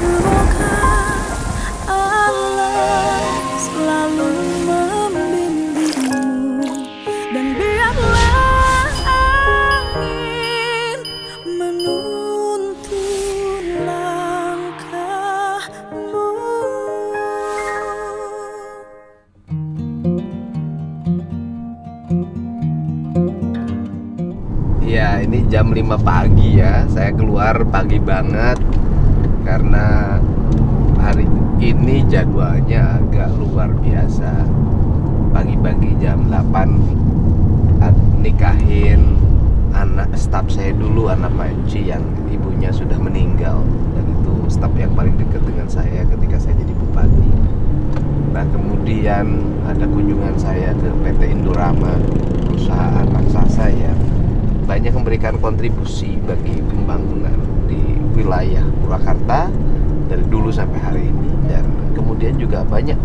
Semoga Allah selalu membimbingmu, dan biarlah angin menuntun langkahmu. Ya, ini jam 5 pagi ya. Saya keluar pagi banget karena hari ini jadwalnya agak luar biasa. Pagi-pagi jam 8 nikahin anak staf saya dulu, anak Panci yang ibunya sudah meninggal, dan itu staf yang paling dekat dengan saya ketika saya jadi bupati. Nah, kemudian ada kunjungan saya ke PT Indorama, perusahaan raksasa yang banyak memberikan kontribusi bagi pembangunan di wilayah Purwakarta dari dulu sampai hari ini. Dan kemudian juga banyak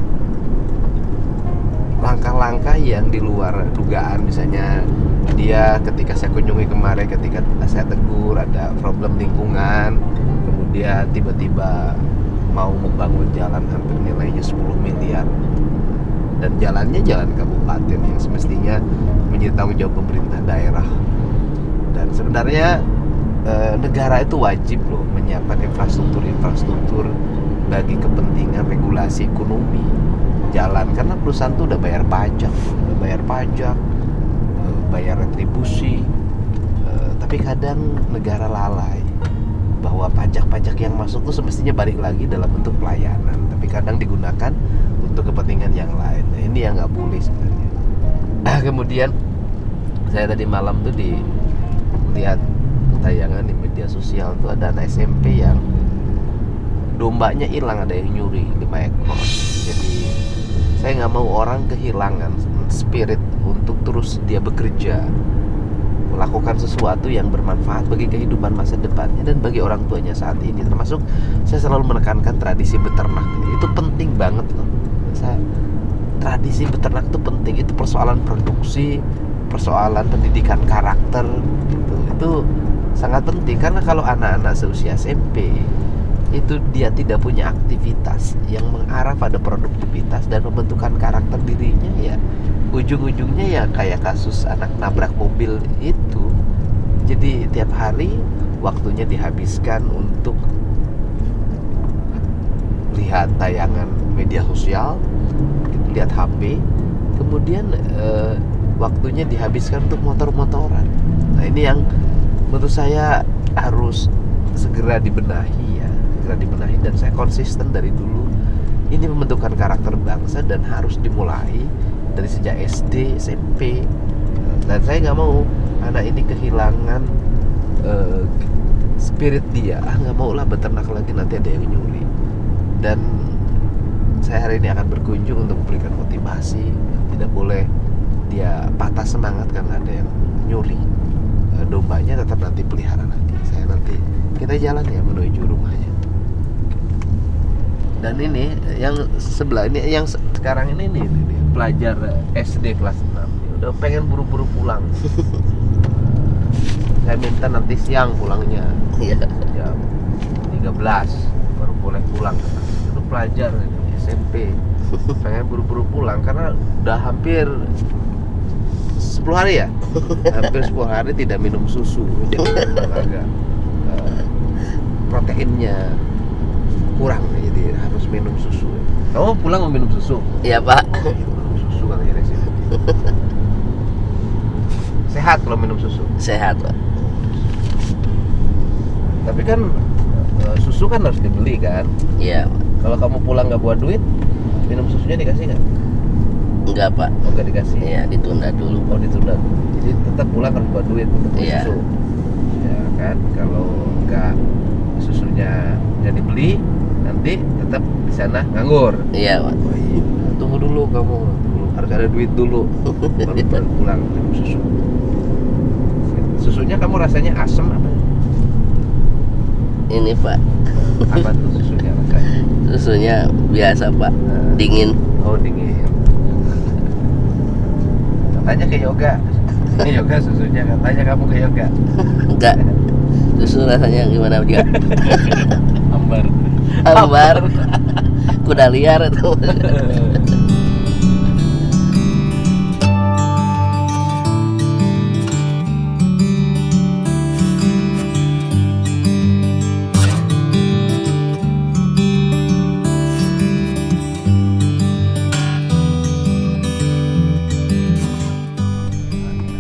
langkah-langkah yang di luar dugaan. Misalnya dia ketika saya kunjungi kemarin, ketika saya tegur ada problem lingkungan, kemudian tiba-tiba mau membangun jalan hampir nilainya 10 miliar, dan jalannya jalan kabupaten yang semestinya menjadi tanggung jawab pemerintah daerah. Dan sebenarnya negara itu wajib loh menyiapkan infrastruktur bagi kepentingan regulasi ekonomi jalan, karena perusahaan tuh udah bayar pajak, bayar retribusi, tapi kadang negara lalai bahwa pajak-pajak yang masuk tuh semestinya balik lagi dalam bentuk pelayanan, tapi kadang digunakan untuk kepentingan yang lain. Nah, ini yang nggak boleh sebenarnya. Kemudian saya tadi malam tuh lihat tayangan di media sosial tuh ada anak SMP yang dombanya hilang, ada yang nyuri 5 ekor. Jadi saya nggak mau orang kehilangan spirit untuk terus dia bekerja, melakukan sesuatu yang bermanfaat bagi kehidupan masa depannya dan bagi orang tuanya saat ini. Termasuk saya selalu menekankan tradisi beternak, itu penting banget loh. Tradisi beternak itu penting, itu persoalan produksi, persoalan pendidikan karakter, itu sangat penting. Karena kalau anak-anak seusia SMP itu dia tidak punya aktivitas yang mengarah pada produktivitas dan pembentukan karakter dirinya, ya ujung-ujungnya ya kayak kasus anak nabrak mobil itu. Jadi tiap hari waktunya dihabiskan untuk lihat tayangan media sosial, lihat HP, kemudian waktunya dihabiskan untuk motor-motoran. Nah, ini yang menurut saya harus segera dibenahi ya, dan saya konsisten dari dulu. Ini pembentukan karakter bangsa dan harus dimulai dari sejak SD, SMP. Dan saya nggak mau anak ini kehilangan spirit dia. Nggak mau lah beternak lagi, nanti ada yang nyuri. Dan saya hari ini akan berkunjung untuk memberikan motivasi. Tidak boleh dia patah semangat karena ada yang nyuri. Dombanya tetap nanti pelihara nanti. Kita jalan ya menuju rumahnya. Dan ini yang sebelah ini, yang sekarang ini pelajar SD kelas 6. Udah pengen buru-buru pulang. Saya minta nanti siang pulangnya. Jam 13 baru boleh pulang. Itu pelajar SMP. Pengen buru-buru pulang karena udah hampir 10 hari ya. Hampir 10 hari tidak minum susu. Jadi agak proteinnya kurang, jadi harus minum susu. Kamu pulang mau minum susu? Iya, Pak. Minum susu kali ya sini. Sehat kalau minum susu? Sehat, Pak. Tapi kan susu kan harus dibeli kan? Iya, Pak. Kalau kamu pulang nggak bawa duit, minum susunya dikasih nggak? Enggak, Pak. Oh, nggak dikasih? Iya, ditunda dulu. Oh, ditunda. Jadi tetap pulang harus bawa duit untuk beli Iya. susu. Ya kan? Kalau nggak, susunya nggak dibeli, nanti tetap di sana nganggur. Iya, Pak. Oh, iya. Tunggu dulu kamu, harus ada duit dulu, baru pulang minum susu. Susunya kamu rasanya asam apa? Ini, Pak. Apa tuh susunya rasanya? Susunya biasa, Pak. Dingin. Oh, dingin. Katanya ke yoga. Yoga susunya, katanya kamu ke yoga. Enggak. Susu rasanya gimana juga? Ambar. kembar. Kuda liar itu.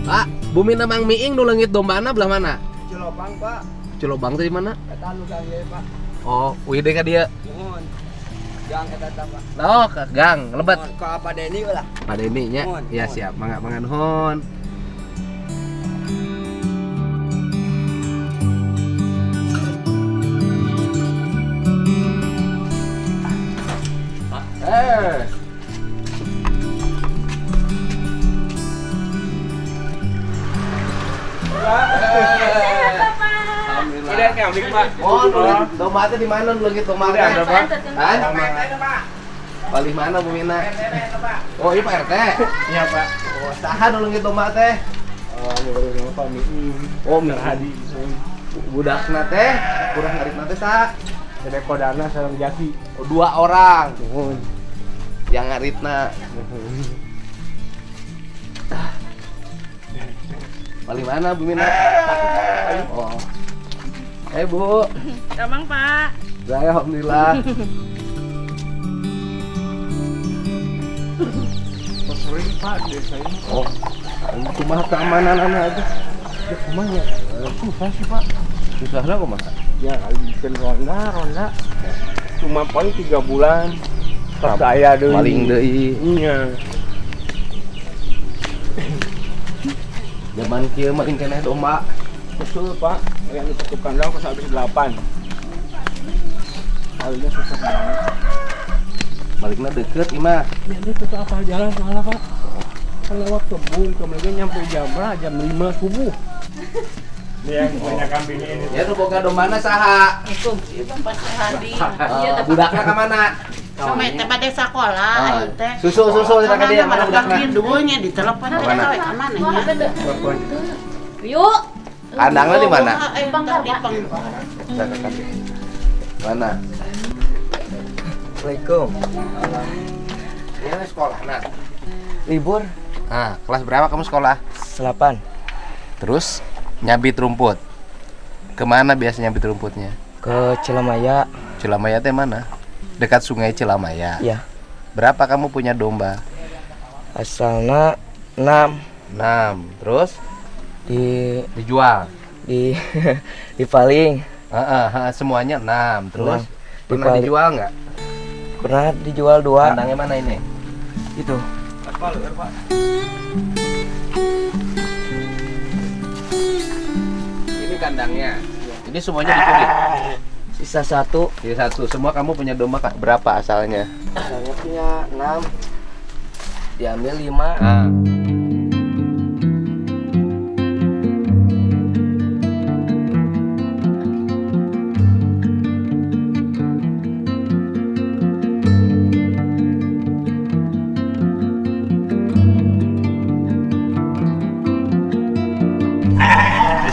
Pak, Bumi Namang Miing nu leungit dombana belah mana? Cilobang Pak, Cilobang teh di mana? eta nu gang ieu Pak. Oh, wide ka dia. Nuhun. Gang eta teh Pak. Oh, ke gang, lebat. Nuhun, ka apa Deni lah. Pak Deni nya. Nuhun, Ya nuhun. siap, mangga nuhun. Udah kambing Pak. Oh, domba teh di mana nu leungit domba? Udah ada Pak. Hah? Paling mana Bu Mina? Oh, iya Pak RT. Iya Pak. Oh, saha nu leungit domba teh? Oh, ini baru nama Pak Miing. Oh, Mi Hadi. budakna teh, kurang ngaritna teh saha? Sedek kodana sareng jaki. Oh, 2 orang Nuhun. yang ngaritna. Paling mana Bu Mina? Oh. Bu. Gampang Pak. Saya alhamdulillah. Sering Pak desa ini. Oh. Kumaha keamanan anak aja. Ya kumaha? Susah sih Pak. Susahna kumaha? Ya kali bikin ronda. Cuma paling 3 bulan. Pas aya deui. Maling deui. Iya. Zaman kieu maling keneh domba. Betul Pak, yang di satu kandang pas habis 8. Kalinya susah banget. Malingna deket imah. Ini tetap apa jalan soalnya Pak. Kan lewat kebun, kemudian nyampe jam berapa? Jam 5 subuh. Ini yang banyak kambing ini. Ya nu boga dombana saha? Itu Pak Hadi. Budakna ka mana? Sama teh bade sakola ayeuna teh. Susu cenah ka dia mana budakna? Duanya di telepon teh Mana? ka mana nya. Yuk. Kandangna di mana? Di Mana? Assalamualaikum. Ini sekolah nah. Libur Ah, kelas berapa kamu sekolah? 8 Terus nyabit rumput. Kemana biasa nyabit rumputnya? ke Cilamaya. Cilamaya teh mana? Dekat sungai Cilamaya. Ya, Berapa kamu punya domba? asalna 6 6. Terus di dijual. di di paling Semuanya 6. Terus Enam. pernah Dipaling. dijual nggak? pernah dijual 2. Kandangnya mana ini? Itu. Ini kandangnya. Ini semuanya dicuri. Sisa 1. Jadi satu. Semua kamu punya domba berapa asalnya? Saya punya 6. Diambil 5. Ah.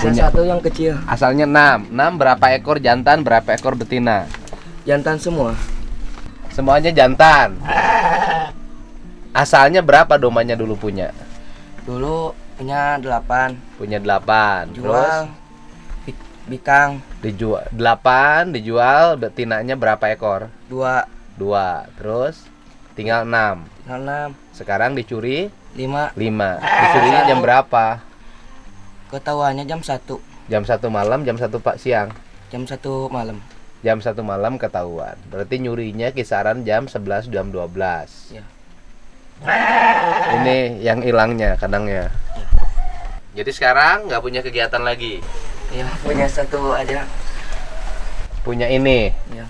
Sisa 1 yang kecil. Asalnya 6. 6 berapa ekor jantan, berapa ekor betina? Jantan semua. Semuanya jantan. Asalnya berapa dombanya dulu punya? Dulu punya 8. Punya 8. Terus Jual bikang dijual 8, dijual betinanya berapa ekor? 2. 2. Terus tinggal 6. 6. Sekarang dicuri 5. 5. Dicurinya jam berapa? Ketahuannya jam 1. Jam 1 malam, jam 1 siang. Jam 1 malam. Jam 1 malam ketahuan. Berarti nyurinya kisaran jam 11, jam 12. Ya. Ini yang hilangnya kandangnya. Jadi sekarang nggak punya kegiatan lagi. Ya, punya 1 aja. Punya ini. Ya.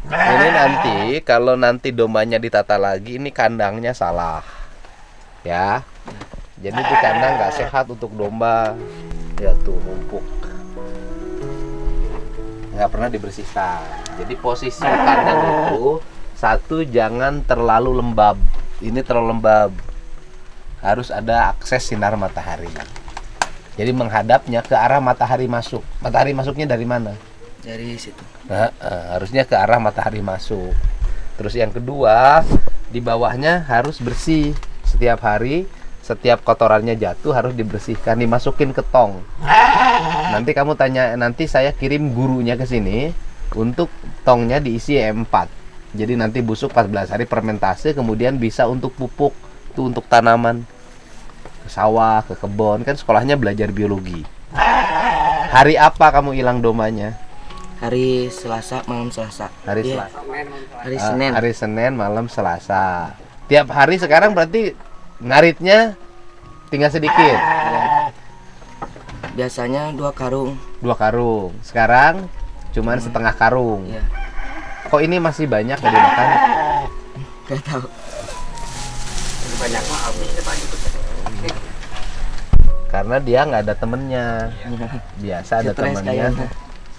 Ini nanti kalau nanti dombanya ditata lagi, ini kandangnya salah. Ya. Jadi di kandang nggak sehat untuk domba. Ya tuh numpuk. Nggak pernah dibersihkan. Jadi posisi kandang itu satu, jangan terlalu lembab. Ini terlalu lembab. Harus ada akses sinar matahari. Jadi menghadapnya ke arah matahari masuk. Matahari masuknya dari mana? Dari situ. Harusnya ke arah matahari masuk. Terus yang kedua, di bawahnya harus bersih setiap hari. Setiap kotorannya jatuh harus dibersihkan, dimasukin ke tong. Nanti kamu tanya, nanti saya kirim gurunya ke sini untuk tongnya diisi E4. Jadi nanti busuk 14 hari fermentasi, kemudian bisa untuk pupuk, itu untuk tanaman, ke sawah, ke kebun. Kan sekolahnya belajar biologi. Hari apa kamu hilang domanya? Hari Selasa, malam Selasa. Hari Iya. Selasa. Hari Senin. Hari Senin malam Selasa. Tiap hari sekarang berarti ngaritnya tinggal sedikit. Biasanya 2 karung. 2 karung. Sekarang cuman setengah karung. Iya. Kok ini masih banyak yang dimakan? Gak tahu. Karena dia nggak ada temennya. Biasa ada Stres temennya. kayaknya.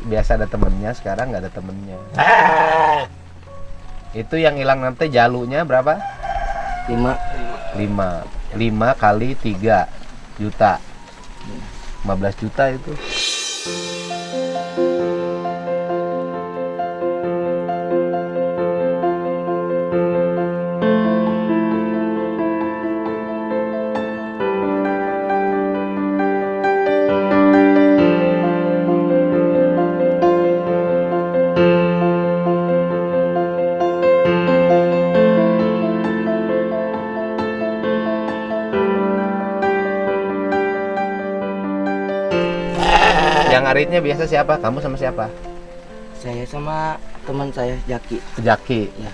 Biasa ada temennya, sekarang nggak ada temennya. Itu yang hilang nanti jalunya berapa? 5 kali 3 juta. 15 juta itu. Yang ngaritnya biasa siapa? Kamu sama siapa? Saya sama teman saya Jaki. Jaki. Ya.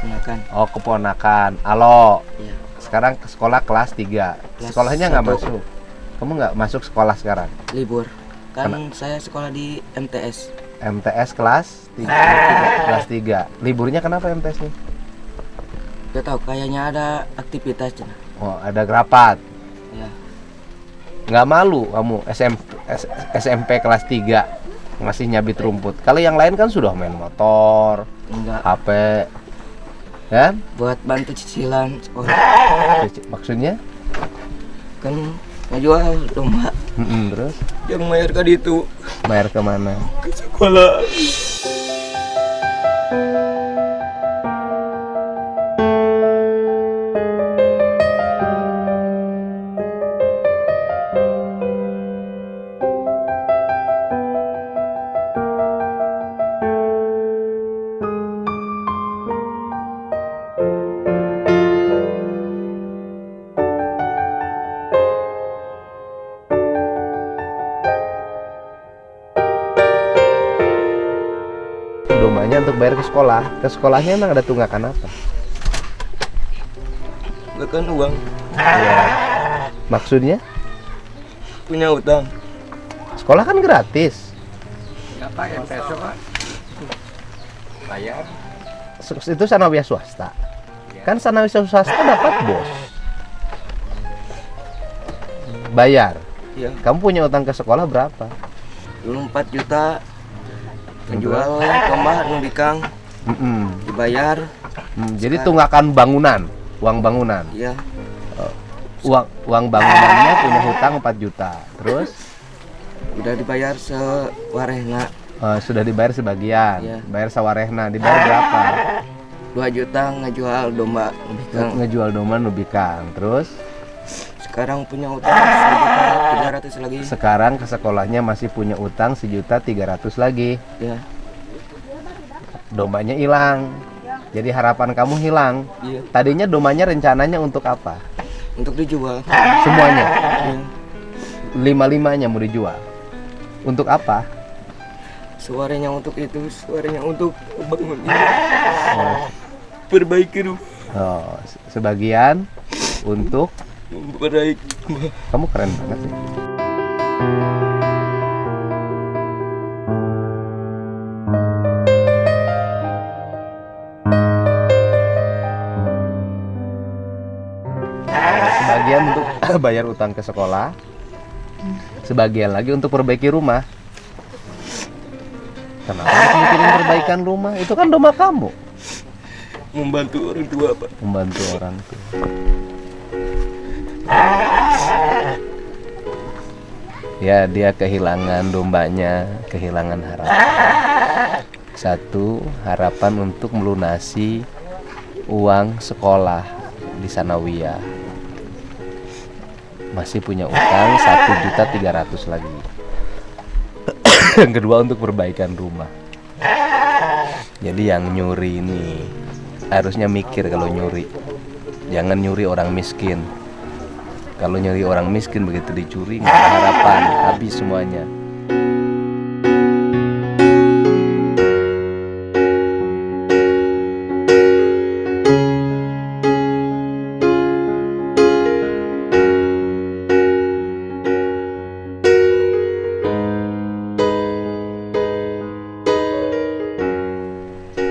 Gunakan. Oh, keponakan. Alo. Ya. Sekarang ke sekolah kelas 3. Kelas Sekolahnya nggak 1. masuk. Kamu nggak masuk sekolah sekarang? Libur. Kan saya sekolah di MTS. MTS kelas 3. Kelas 3. Liburnya kenapa MTS nih? Gak tahu, kayaknya ada aktivitas. Oh, ada gerapat. Ya. Nggak malu kamu SMP kelas 3 masih nyabit rumput. Kalau yang lain kan sudah main motor, Enggak. HP. Kan? Buat bantu cicilan sekolah. Maksudnya? Kan ngejual domba. Terus Yang bayar kan itu bayar kemana? ke sekolah. Domanya untuk bayar ke sekolah. Ke sekolahnya emang ada tunggakan apa? Bahkan uang, Ya. Maksudnya? punya utang. Sekolah kan gratis. Itu sanawiyah swasta. Kan sanawiyah swasta dapat bos. Bayar. Ya, Kamu punya utang ke sekolah berapa? dulu 4 juta. Menjual domba nubikang dibayar. Jadi tunggakan bangunan, uang bangunan. Ya, Uang bangunannya punya hutang 4 juta. Terus udah dibayar sewarehna. sudah dibayar sebagian. Iya. Bayar sawarehna, dibayar berapa? 2 juta ngejual domba nubikang. Ngejual domba nubikang. Terus Sekarang punya utang 1.300.000 lagi. sekarang ke sekolahnya masih punya utang 1.300.000 lagi. Ya, Dombanya hilang. Jadi harapan kamu hilang. iya. Tadinya domanya rencananya untuk apa? Untuk dijual. Semuanya. Ya. 5-5-nya mau dijual. Untuk apa? Suaranya untuk itu, suaranya untuk bangun. Oh, Perbaiki rumah. oh, sebagian untuk Memperbaiki rumah. kamu keren banget sih. Sebagian untuk bayar utang ke sekolah, sebagian lagi untuk perbaiki rumah. Kenapa harus mikirin perbaikan rumah? Itu kan rumah kamu. Membantu orang tua, Pak. Membantu orang tua. Ya, dia kehilangan dombanya, kehilangan harapan. Satu, harapan untuk melunasi uang sekolah di Sanawiyah. Masih punya utang 1.300.000 lagi. Yang kedua, untuk perbaikan rumah. Jadi yang nyuri ini harusnya mikir kalau nyuri. Jangan nyuri orang miskin. Kalau nyuri orang miskin begitu dicuri nggak ada harapan, habis semuanya.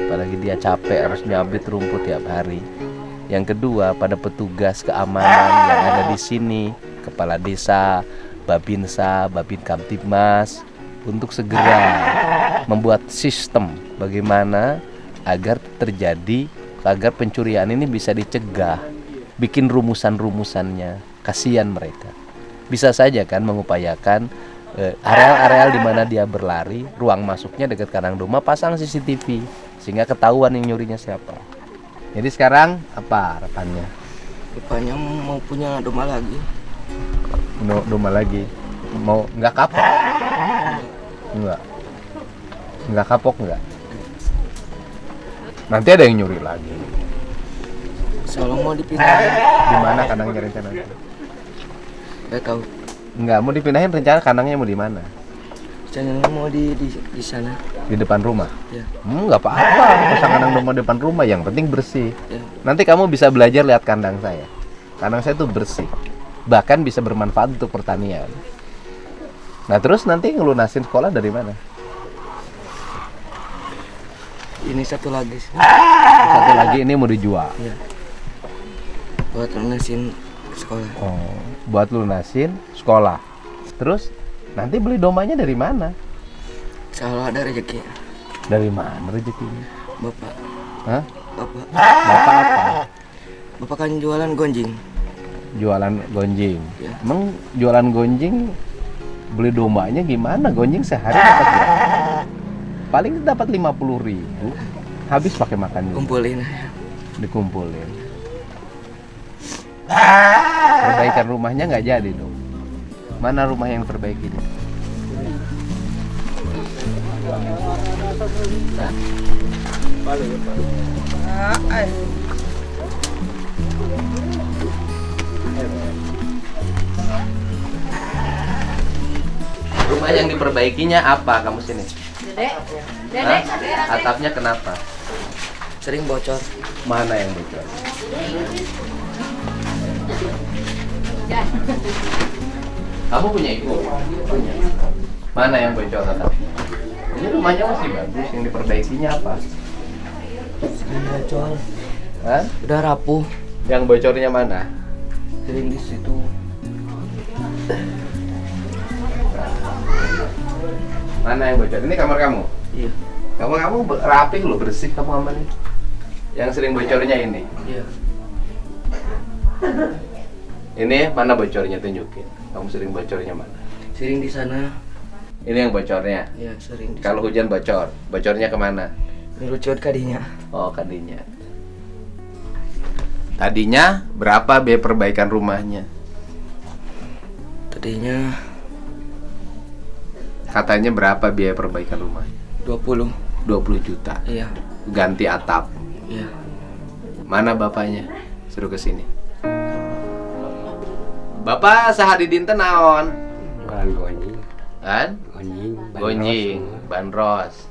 Apalagi dia capek harus nyabit rumput tiap hari. Yang kedua, pada petugas keamanan yang ada di sini, kepala desa, Babinsa, Babin Kamtibmas, untuk segera membuat sistem bagaimana agar pencurian ini bisa dicegah, bikin rumusan-rumusannya. Kasihan mereka. Bisa saja kan mengupayakan areal-areal di mana dia berlari, ruang masuknya dekat kandang domba, pasang CCTV sehingga ketahuan yang nyurinya siapa. Jadi sekarang apa harapannya? Rupanya mau punya domba lagi. Domba lagi. Mau nggak kapok? Nggak kapok nggak? Nanti ada yang nyuri lagi. Soalnya mau dipindahin. Di mana kandangnya rencana? Gak tahu. Nggak mau dipindahin, rencana kandangnya mau di mana? Rencananya mau di sana. Di depan rumah? Ya. Nggak apa-apa, pasang kandang domba depan rumah, yang penting bersih. Ya. Nanti kamu bisa belajar lihat kandang saya. Kandang saya tuh bersih, bahkan bisa bermanfaat untuk pertanian. Nah terus nanti ngelunasin sekolah dari mana? Ini satu lagi. Satu lagi ini mau dijual. Ya. Buat lunasin sekolah. Oh, buat lunasin sekolah. Terus nanti beli dombanya dari mana? Kalau ada rezeki. Dari mana rezekinya? Bapak. Hah? Bapak. Bapak apa? Bapak kan jualan gonjing. Jualan gonjing. Ya. Emang jualan gonjing beli dombanya gimana? Gonjing sehari dapat berapa? Paling dapat 50.000. Habis pakai makan juga. Kumpulin. Dikumpulin. Perbaikan rumahnya nggak jadi dong. Mana rumah yang perbaiki? Rumah yang diperbaikinya apa kamu sini? Dedek. Hah? Atapnya kenapa? Sering bocor. Mana yang bocor? Kamu punya ibu? Punya. Mana yang bocor atapnya? Ini rumahnya masih bagus, yang diperbaikinya apa? Sering bocor. Hah? Udah rapuh. Yang bocornya mana? Sering di situ. Mana yang bocor? Ini kamar kamu? Iya. Kamu rapi loh, bersih kamu kamarnya. Yang sering bocornya ini. Iya. Ini mana bocornya, tunjukin. Kamu sering bocornya mana? Sering di sana. Ini yang bocornya. Iya, sering di Kalau hujan bocor, bocornya kemana? ngerucut kadinya. Oh, kadinya. Tadinya berapa biaya perbaikan rumahnya? Tadinya Katanya berapa biaya perbaikan rumahnya? 20. 20 juta. Iya. Ganti atap. Iya. Mana bapaknya? Suruh ke sini. Bapak sehari dinten naon? Jualan gonjing. Kan? Gonjing. Gonjing, bandros.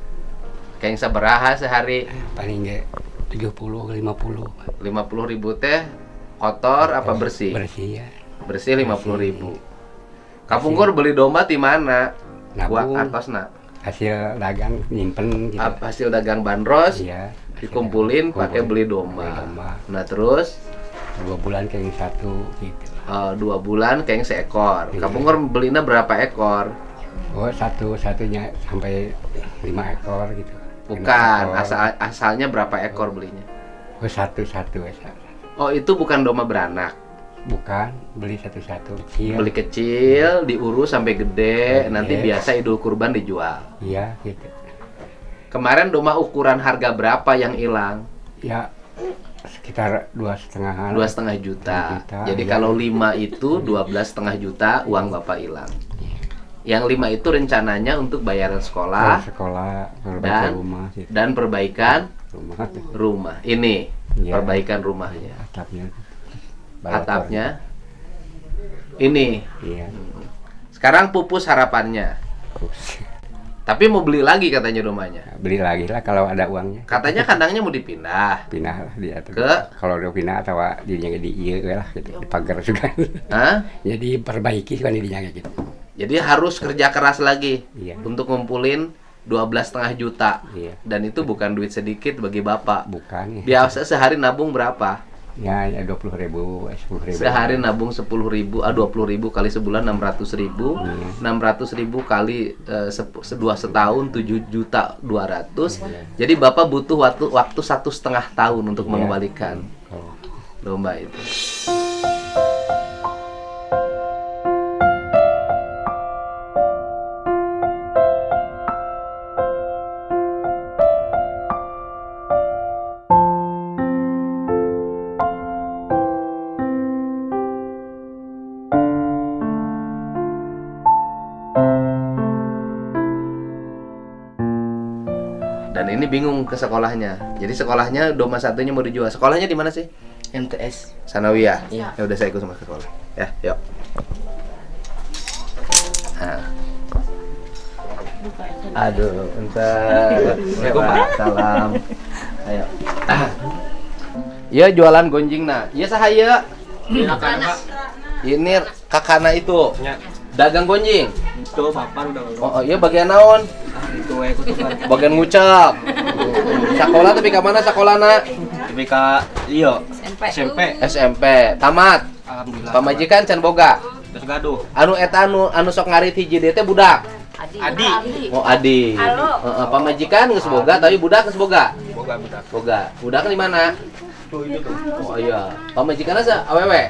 Kayak sabaraha sehari? Paling nggak 70 ke 50. 50.000 teh kotor apa bersih? Bersih ya. Bersih 50.000. Kapungkur beli domba di mana? Buat Nabung. artosna. Hasil dagang nyimpen gitu. Hasil dagang bandros Iya. dikumpulin pakai beli Beli domba. domba. Nah terus 2 bulan kayak yang satu gitu. 2 bulan kayak seekor. Iya. Kapungkur belinya berapa ekor? Oh, satunya sampai 5 ekor gitu. 5 Bukan, ekor. asalnya berapa ekor belinya? Oh, satu. Oh itu bukan domba beranak. Bukan, beli satu-satu kecil. Beli kecil, diurus sampai gede, nanti Oke. biasa Idul Kurban dijual. Iya gitu. Kemarin domba ukuran harga berapa yang hilang? Ya sekitar 2,5. 2,5 juta. 2 juta, Jadi iya. kalau 5 itu 12,5 juta uang Bapak hilang. Yang 5 itu rencananya untuk bayaran sekolah Sekolah, dan perbaikan rumah gitu. dan perbaikan Rumah rumah. Ini Iya. perbaikan rumahnya. atapnya. Atapnya ini. Iya. Sekarang pupus harapannya. Tapi mau beli lagi katanya domanya. Beli lagi lah kalau ada uangnya. Katanya kandangnya mau dipindah. Pindah lah dia tuh. Ke? Kalau udah pindah atau dirinya di iya lah gitu. Dipagar juga. Hah? Jadi perbaiki kan dirinya gitu. Jadi harus kerja keras lagi Iya. untuk ngumpulin 12,5 juta. Iya. Dan itu bukan duit sedikit bagi Bapak. Bukan ya. Biasa sehari nabung berapa? Ya 20.000, 10.000. Sehari nabung 10.000, 20.000 kali sebulan 600.000. 600.000 kali 2 setahun 7.200.000. Jadi Bapak butuh waktu 1,5 tahun untuk Iya. mengembalikan Kalau domba itu. Dan ini bingung ke sekolahnya. Jadi sekolahnya domba satunya mau dijual. Sekolahnya di mana sih? MTS. Sanawiyah. Iya. Ya udah saya ikut sama ke sekolah. Ya, yuk. Nah. Aduh, entar. Waalaikumsalam. Ayo. Iya jualan gonjing nah. Iya sahaya. Ini kakana itu. Dagang gonjing. Itu bapak udah Oh, iya bagian naon? itu ikut tukar. Bagian ngucap. Sekolah tapi ke mana sekolahna? Tapi iya SMP. SMP. Tamat. Alhamdulillah. Pamajikan can boga. Terus gaduh. Anu eta anu sok ngarit hiji deui teh budak. Adi. Oh, adi. Heeh, pamajikan geus boga tapi budak geus boga. Boga budak. Boga. Budak di mana? Tuh itu tuh. Oh iya. Pamajikanna sa awewe.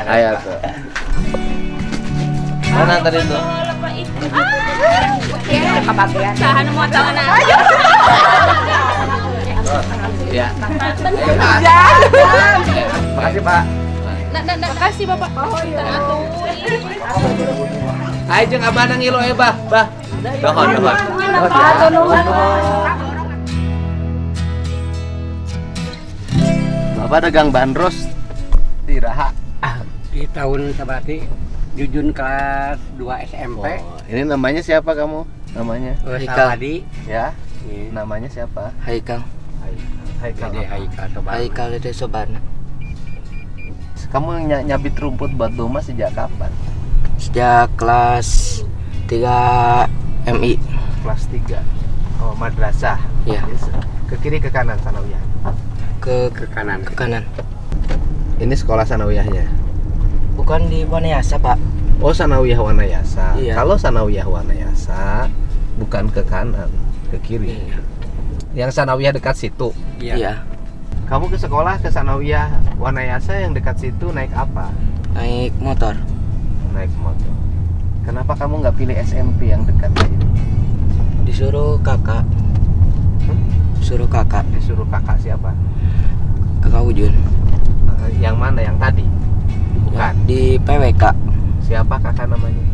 Aya tuh. Mana tadi tuh? Tahan mau tahu na. Ya. makasih Pak. Makasih Bapak. Ayo jeung abah nang ilo bah. Dohon. Bapak dagang bandros di Raha. Di tahun sabati Jujun kelas 2 SMP. Oh, ini namanya siapa kamu? Namanya? Saladi. Ya. Iya. Namanya siapa? Haikal. Haikal. Dede Haikal Sobar. Haikal Dede Sobana. Kamu nyabit rumput buat domba sejak kapan? Sejak kelas 3 MI. Kelas 3. Oh, madrasah. Iya. Yes. Ke kiri ke kanan sanawiyah. Ke kanan. ke kanan. Ini sekolah sanawiyahnya. Bukan di Wanayasa, Pak. Oh, sanawiyah Wanayasa. Iya. Kalau sanawiyah Wanayasa bukan ke kanan, ke kiri. Iya. Yang sanawiyah dekat situ. Iya. Kamu ke sekolah ke sanawiyah Wanayasa yang dekat situ naik apa? Naik motor. Naik motor. Kenapa kamu nggak pilih SMP yang dekat sini? Disuruh kakak. Suruh kakak. Disuruh kakak siapa? Kakak Ujun. Yang mana? Yang tadi? Bukan. Di PWK. Siapa kakak namanya?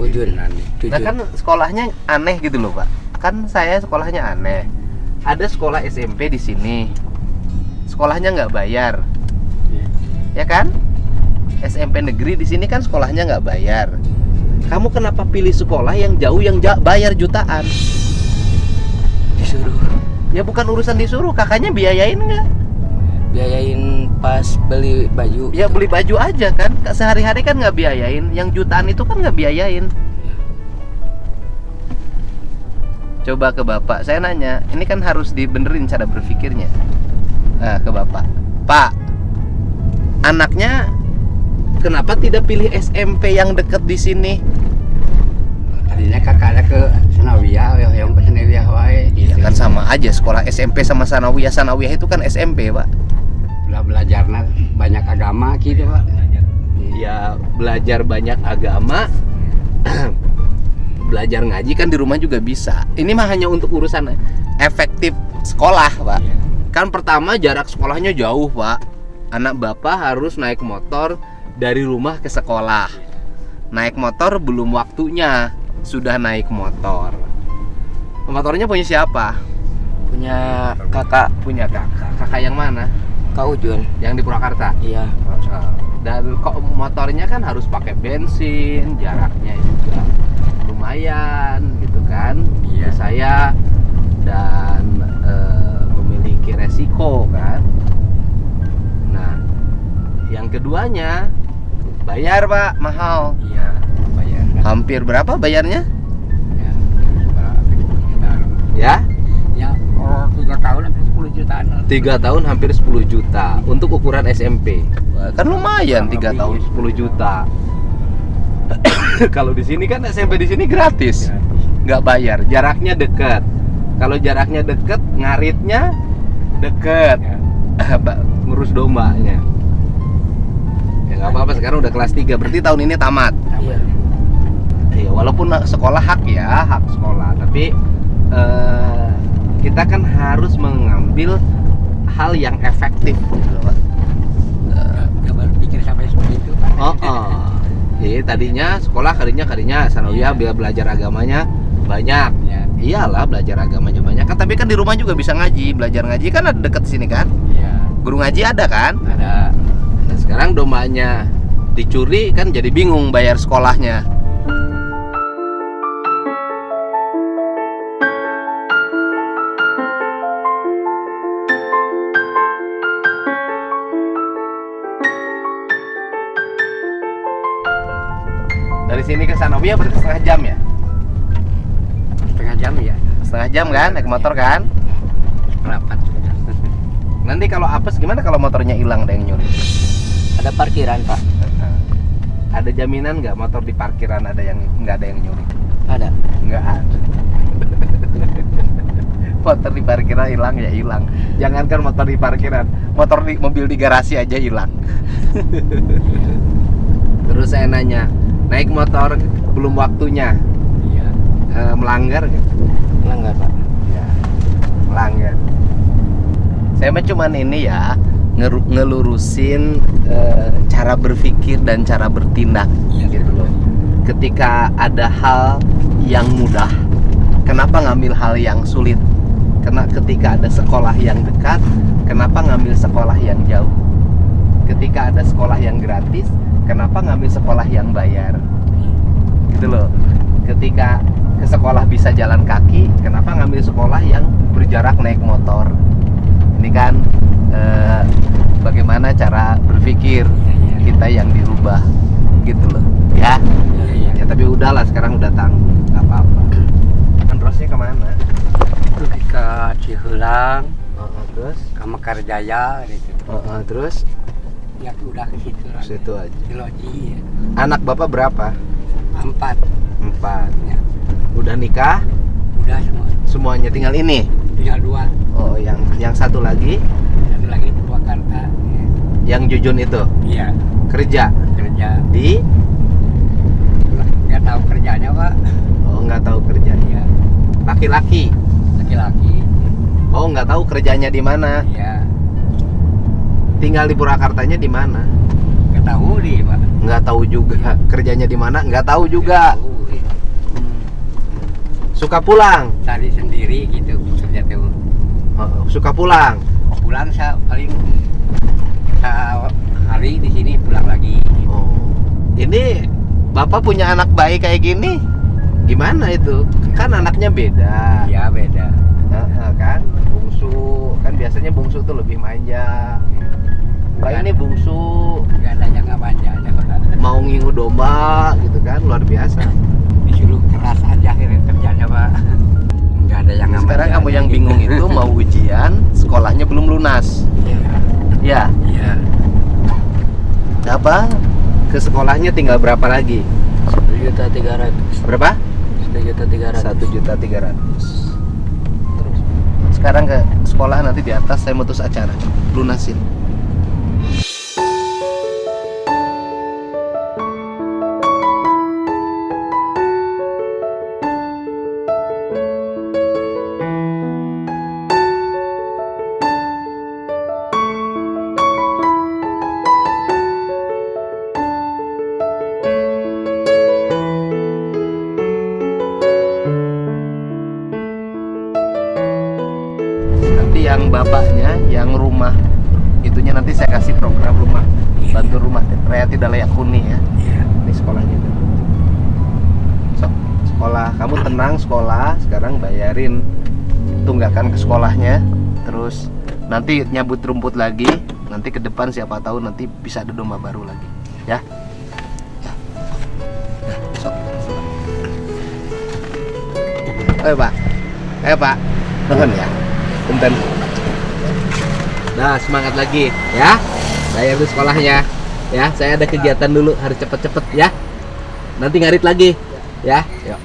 Ujun. Nah Jujun. kan sekolahnya aneh gitu loh Pak. Kan saya sekolahnya aneh. Ada sekolah SMP di sini. Sekolahnya nggak bayar. Ya kan? SMP negeri di sini kan sekolahnya nggak bayar. Kamu kenapa pilih sekolah yang jauh bayar jutaan? Disuruh. Ya bukan urusan disuruh, kakaknya biayain nggak? Biayain pas beli baju. Ya beli baju aja kan, sehari-hari kan nggak biayain. Yang jutaan itu kan nggak biayain. Coba ke bapak, saya nanya, ini kan harus dibenerin cara berpikirnya. Nah, ke bapak, Pak, anaknya kenapa tidak pilih SMP yang dekat di sini? Tadinya kakaknya ke Sanawiyah, yang ke Sanawiyah wae. Ya kan sama aja sekolah SMP sama Sanawiyah. Sanawiyah itu kan SMP, Pak. belajarnya banyak agama gitu Pak. Ya belajar banyak agama, belajar ngaji kan di rumah juga bisa. Ini mah hanya untuk urusan efektif sekolah Pak. Kan pertama jarak sekolahnya jauh Pak. Anak bapak harus naik motor dari rumah ke sekolah. Naik motor belum waktunya, sudah naik motor. Motornya punya siapa? Punya kakak, Punya kakak. Kakak yang mana? Kak Ujun. Yang di Purwakarta. Iya. Dan kok motornya kan harus pakai bensin, jaraknya juga lumayan gitu kan. Iya. Saya dan memiliki resiko kan. Nah, yang keduanya bayar Pak, mahal. Iya, bayar. Hampir berapa bayarnya? Ya, sekitar Ya, ya kalau 3 tahun hampir 10 jutaan. 3 tahun hampir 10 juta untuk ukuran SMP. Wah, kan lumayan 3 tahun 10 juta. Kalau di sini kan SMP di sini gratis. Nggak bayar, jaraknya dekat. Kalau jaraknya dekat, ngaritnya dekat. Ngurus dombanya. Ya nggak apa-apa, sekarang udah kelas 3, berarti tahun ini tamat. Iya. Iya, walaupun sekolah hak ya, hak sekolah, tapi kita kan harus mengambil hal yang efektif gitu, Pak. Gak berpikir sampai seperti itu Pak. Jadi tadinya sekolah kadinya sanawiyah biar belajar agamanya banyak. Ya. Iyalah belajar agamanya banyak kan, tapi kan di rumah juga bisa ngaji. Belajar ngaji kan ada deket sini kan. Iya. Guru ngaji ada kan. Ada. Nah, sekarang dombanya dicuri kan jadi bingung bayar sekolahnya. Dari sini ke Sanawiyah berarti setengah jam ya? Setengah jam ya. Setengah jam kan naik motor kan? Rapat sudah. Nanti kalau apes gimana kalau motornya hilang ada yang nyuri? Ada parkiran Pak. Ada jaminan nggak motor di parkiran nggak ada yang nyuri? Ada. Nggak ada. Motor di parkiran hilang ya hilang. Jangankan motor di parkiran, mobil di garasi aja hilang. Terus saya nanya, naik motor belum waktunya, Iya. melanggar nggak? Melanggar Pak. Ya, melanggar. Saya mah cuman ini ya ngelurusin cara berpikir dan cara bertindak Iya, gitu loh. Ketika ada hal yang mudah, kenapa ngambil hal yang sulit? Karena ketika ada sekolah yang dekat, kenapa ngambil sekolah yang jauh? Ketika ada sekolah yang gratis, kenapa ngambil sekolah yang bayar? Gitu loh. Ketika ke sekolah bisa jalan kaki, kenapa ngambil sekolah yang berjarak naik motor? Ini kan bagaimana cara berpikir kita yang dirubah gitu loh ya. Ya tapi udahlah, sekarang udah tanggung, nggak apa-apa. Androsnya kemana? Itu ke Cihulang, Terus? ke Mekarjaya gitu. Terus Ya udah ke situ. ke situ aja. Di Loji. Anak bapak berapa? 4. 4. Ya. Udah nikah? Udah semua. Semuanya tinggal ini? Tinggal 2. Oh, yang satu lagi? Satu lagi di Purwakarta. Yang Jujun itu? Iya. Kerja? Kerja. Di? Nggak tahu kerjanya Pak. Oh, nggak tahu kerjanya. Iya. Laki-laki? Laki-laki. Oh, nggak tahu kerjanya di mana? Iya. Tinggal di Purwakartanya di mana? Nggak tahu di Pak. Nggak tahu juga. Kerjanya di mana? Nggak tahu juga. Nggak tahu, iya. Suka pulang? Cari sendiri gitu kerja tuh. Suka pulang? Pulang saya paling hari di sini pulang lagi. Oh. Ini bapak punya anak bayi kayak gini? Gimana itu? Kan anaknya beda. Iya beda. Kan bungsu, kan biasanya bungsu tuh lebih manja. Pak ini bungsu Nggak ada yang nggak manja aja Pak. mau ngingu domba gitu kan, luar biasa. Disuruh keras aja akhirnya kerjanya Pak. Nggak ada yang nggak Sekarang manja kamu aja yang gitu. bingung itu mau ujian, sekolahnya belum lunas. Iya. Ya, Iya. apa? Ke sekolahnya tinggal berapa lagi? 1.300.000. Berapa? 1.300.000. 1.300.000. Terus sekarang ke sekolah, nanti di atas saya mutus acara lunasin. yang bapaknya, yang rumah itunya nanti saya kasih program rumah, bantu rumah Rayati Dalayak Huni ya. Ini sekolahnya. So, sekolah, kamu tenang sekolah, sekarang bayarin tunggakan ke sekolahnya, terus nanti nyabut rumput lagi, nanti ke depan siapa tahu nanti bisa ada domba baru lagi, ya. So. Ayo Pak, nuhun ya, punten. Nah, semangat lagi ya. Bayar dulu sekolahnya. Ya, saya ada kegiatan dulu, harus cepet-cepet ya. Nanti ngarit lagi. Ya, yuk.